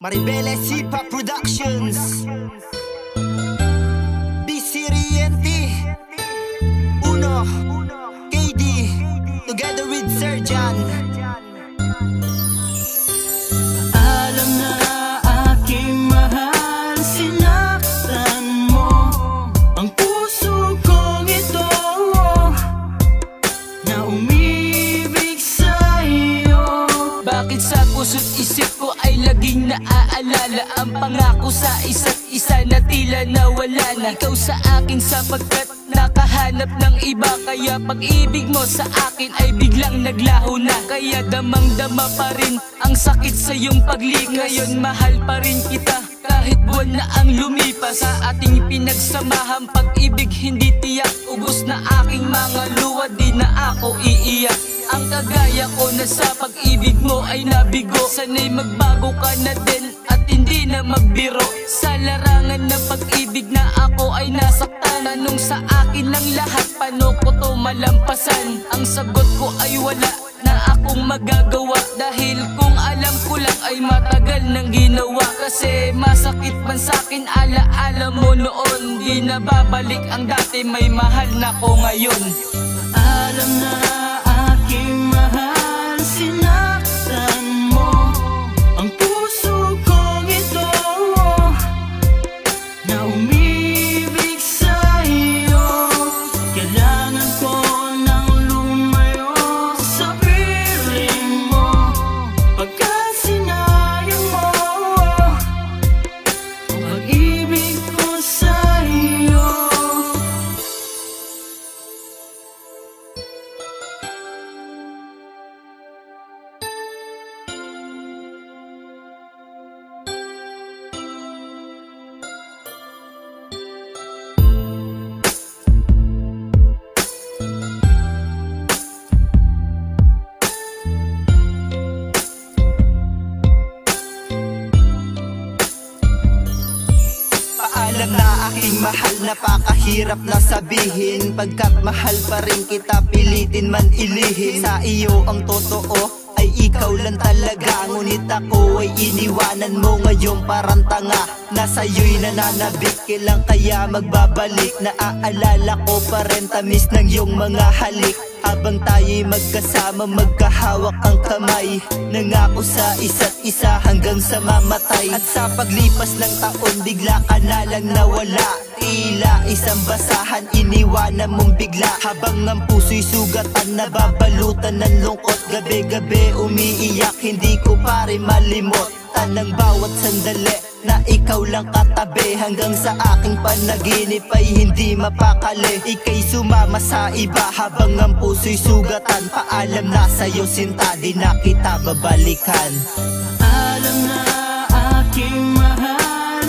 Maribeles Hip-Hop Productions, BC Riente, Uno, KD, together with Serjan. Alam na aking mahal, sinaktan mo ang puso kong ito na umibig sa'yo. Bakit sa puso't isip ko ay laging naaalala ang pangako sa isa't isa na tila nawala na? Ikaw sa akin sapagkat nakahanap ng iba, kaya pag-ibig mo sa akin ay biglang naglaho na. Kaya damang-dama pa rin ang sakit sa iyong paglikas. Ngayon mahal pa rin kita kahit buwan na ang lumipas. Sa ating pinagsamahan pag-ibig hindi tiyak, ubos na aking mga luha, di na ako iiyak. Ang kagaya ko na sa pag-ibig mo ay nabigo, sana'y magbago ka na din at hindi na magbiro. Sa larangan ng pag-ibig na ako ay nasaktan. Tanong sa akin ng lahat, paano ko to malampasan? Ang sagot ko ay wala na akong magagawa, dahil kung alam ko lang ay matagal nang ginawa. Kasi masakit man sa'kin alaala mo noon, di na babalik ang dati, may mahal na ko ngayon. Alam na aking mahal, sinaktan mo ang puso kong ito na umibig sa'yo. Kailangan ko nang lumayo sa piling mo, pagkat sinayang mo ang pag-ibig ko sa'yo. Paalam na aking mahal, napakahirap na sabihin, pagkat mahal pa rin kita, pilitin man ilihim. Sa iyo ang totoo ay ikaw lang talaga, ngunit ako ay iniwanan mo ngayon parang tanga. Nasa'yo'y nananabik, kailan kaya magbabalik? Naaalala ko pa rin tamis ng iyong mga halik, habang tayo'y magkasama, magkahawak ang kamay. Nangako sa isa't isa hanggang sa mamatay. At sa paglipas ng taon, bigla ka na lang nawala. Tila isang basahan, iniwanan mong bigla. Habang ang puso'y sugatan, nababalutan ng lungkot. Gabi-gabi umiiyak, hindi ko pa rin malimot ng bawat sandali na ikaw lang katabi, hanggang sa aking panaginip ay hindi mapakali. Ika'y sumama sa iba habang ang puso'y sugatan. Paalam na sa'yo sinta, di na kita babalikan. Alam na aking mahal,